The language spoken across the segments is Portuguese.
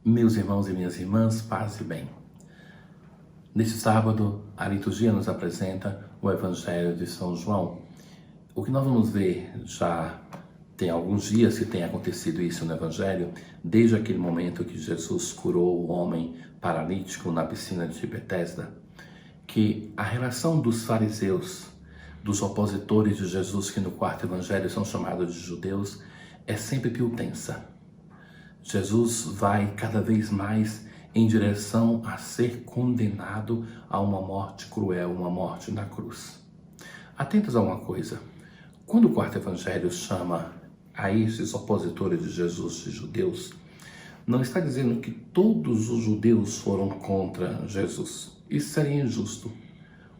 Meus irmãos e minhas irmãs, paz e bem. Neste sábado, a liturgia nos apresenta o Evangelho de São João. O que nós vamos ver já tem alguns dias que tem acontecido isso no Evangelho, desde aquele momento que Jesus curou o homem paralítico na piscina de Betesda, que a relação dos fariseus, dos opositores de Jesus, que no quarto Evangelho são chamados de judeus, é sempre tensa. Jesus vai cada vez mais em direção a ser condenado a uma morte cruel, uma morte na cruz. Atentos a uma coisa, quando o quarto evangelho chama a esses opositores de Jesus de judeus, não está dizendo que todos os judeus foram contra Jesus. Isso seria injusto.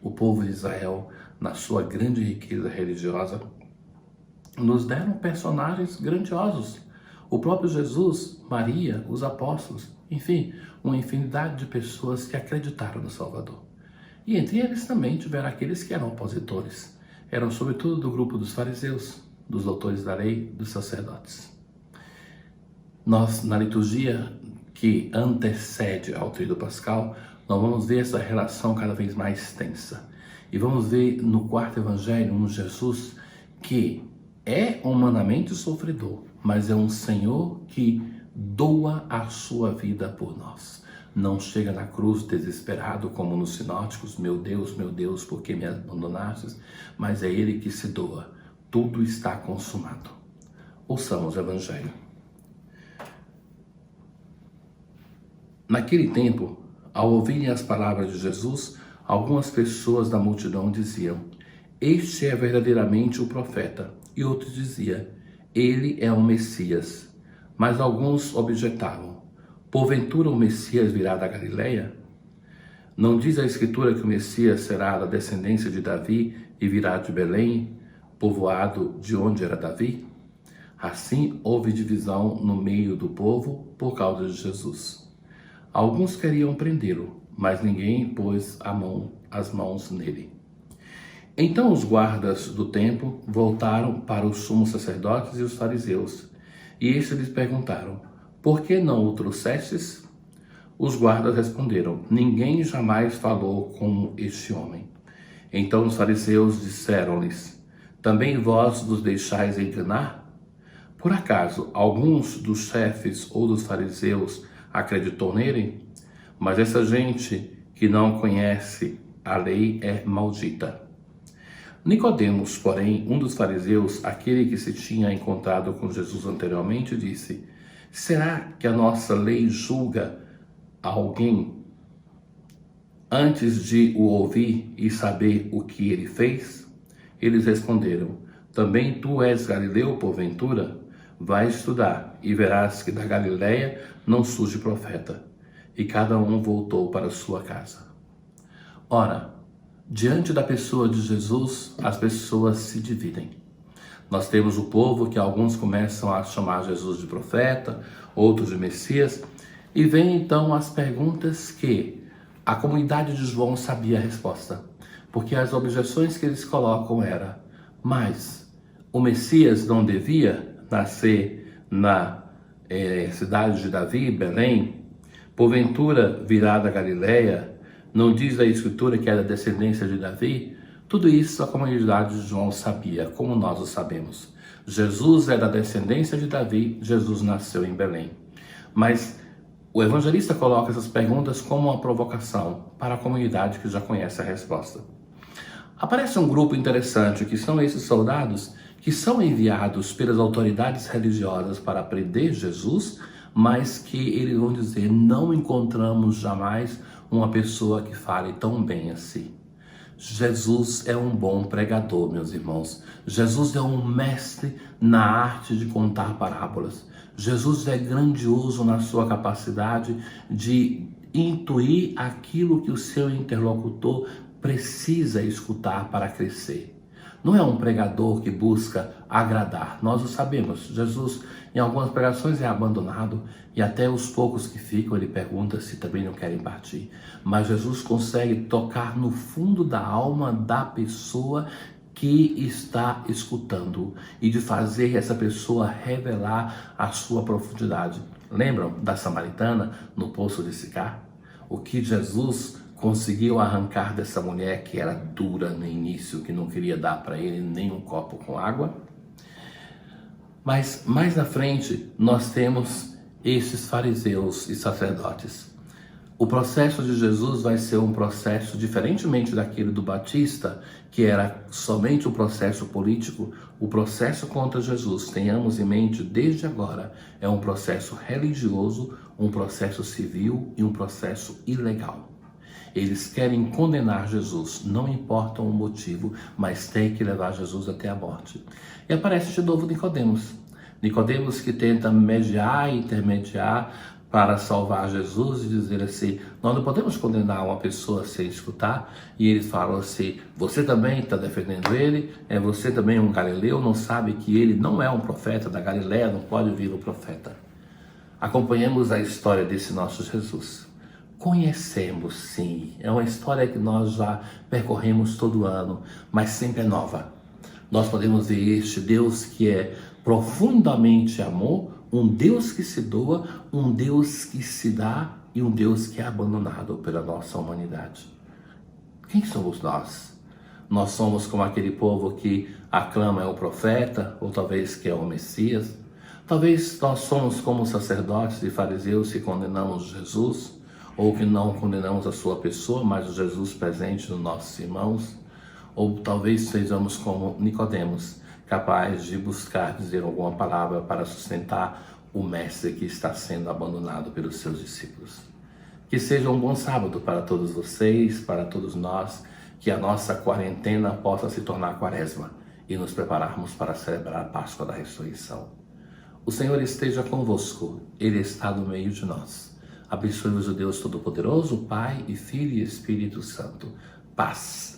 O povo de Israel, na sua grande riqueza religiosa, nos deram personagens grandiosos. O próprio Jesus, Maria, os apóstolos, enfim, uma infinidade de pessoas que acreditaram no Salvador. E entre eles também tiveram aqueles que eram opositores. Eram sobretudo do grupo dos fariseus, dos doutores da lei, dos sacerdotes. Nós, na liturgia que antecede ao Tríduo Pascal, nós vamos ver essa relação cada vez mais tensa. E vamos ver no quarto evangelho um Jesus que é humanamente sofredor, mas é um Senhor que doa a sua vida por nós. Não chega na cruz desesperado como nos sinóticos, meu Deus, por que me abandonastes? Mas é Ele que se doa. Tudo está consumado. Ouçamos o Evangelho. Naquele tempo, ao ouvirem as palavras de Jesus, algumas pessoas da multidão diziam: "Este é verdadeiramente o profeta." E outros diziam: "Ele é o Messias." Mas alguns objetavam: "Porventura o Messias virá da Galileia? Não diz a Escritura que o Messias será da descendência de Davi e virá de Belém, povoado de onde era Davi?" Assim houve divisão no meio do povo por causa de Jesus. Alguns queriam prendê-lo, mas ninguém pôs as mãos nele. Então os guardas do templo voltaram para os sumos sacerdotes e os fariseus, e estes lhes perguntaram: "Por que não o trouxestes?" Os guardas responderam: "Ninguém jamais falou como este homem." Então os fariseus disseram-lhes: "Também vós nos deixais enganar? Por acaso alguns dos chefes ou dos fariseus acreditou nele? Mas essa gente que não conhece a lei é maldita." Nicodemos, porém, um dos fariseus, aquele que se tinha encontrado com Jesus anteriormente, disse: "Será que a nossa lei julga alguém antes de o ouvir e saber o que ele fez?" Eles responderam: "Também tu és galileu, porventura? Vai estudar e verás que da Galileia não surge profeta." E cada um voltou para sua casa. Ora, diante da pessoa de Jesus, as pessoas se dividem. Nós temos o povo que alguns começam a chamar Jesus de profeta, outros de Messias, e vem então as perguntas que a comunidade de João sabia a resposta, porque as objeções que eles colocam era: mas o Messias não devia nascer na cidade de Davi, Belém? Porventura virá da Galileia? Não diz a Escritura que era descendência de Davi? Tudo isso a comunidade de João sabia, como nós o sabemos. Jesus é da descendência de Davi, Jesus nasceu em Belém. Mas o evangelista coloca essas perguntas como uma provocação para a comunidade que já conhece a resposta. Aparece um grupo interessante, que são esses soldados que são enviados pelas autoridades religiosas para prender Jesus, mas que eles vão dizer: "Não encontramos jamais uma pessoa que fale tão bem assim." Jesus é um bom pregador, meus irmãos. Jesus é um mestre na arte de contar parábolas. Jesus é grandioso na sua capacidade de intuir aquilo que o seu interlocutor precisa escutar para crescer. Não é um pregador que busca agradar, nós o sabemos. Jesus, em algumas pregações, é abandonado e até os poucos que ficam, ele pergunta se também não querem partir. Mas Jesus consegue tocar no fundo da alma da pessoa que está escutando e de fazer essa pessoa revelar a sua profundidade. Lembram da samaritana no poço de Sicar? O que Jesus conseguiu arrancar dessa mulher que era dura no início, que não queria dar para ele nem um copo com água? Mas mais na frente nós temos esses fariseus e sacerdotes. O processo de Jesus vai ser um processo diferentemente daquele do Batista, que era somente um processo político. O processo contra Jesus, tenhamos em mente desde agora, é um processo religioso, um processo civil e um processo ilegal. Eles querem condenar Jesus, não importa o motivo, mas tem que levar Jesus até a morte. E aparece de novo Nicodemos. Nicodemos que tenta mediar e intermediar para salvar Jesus e dizer assim, nós não podemos condenar uma pessoa sem escutar. E eles falam assim, você também está defendendo ele? Você também é um galileu? Não sabe que ele não é um profeta da Galileia, não pode vir o profeta. Acompanhemos a história desse nosso Jesus. Conhecemos sim, é uma história que nós já percorremos todo ano, mas sempre é nova. Nós podemos ver este Deus que é profundamente amor, um Deus que se doa, um Deus que se dá e um Deus que é abandonado pela nossa humanidade. Quem somos nós? Nós somos como aquele povo que aclama é o profeta, ou talvez que é o Messias. Talvez nós somos como os sacerdotes e fariseus que condenamos Jesus, ou que não condenamos a sua pessoa, mas o Jesus presente nos nossos irmãos. Ou talvez sejamos como Nicodemos, capaz de buscar dizer alguma palavra para sustentar o mestre que está sendo abandonado pelos seus discípulos. Que seja um bom sábado para todos vocês, para todos nós, que a nossa quarentena possa se tornar quaresma e nos prepararmos para celebrar a Páscoa da Ressurreição. O Senhor esteja convosco, Ele está no meio de nós. Abençoe-vos o Deus Todo-Poderoso, Pai e Filho e Espírito Santo. Paz.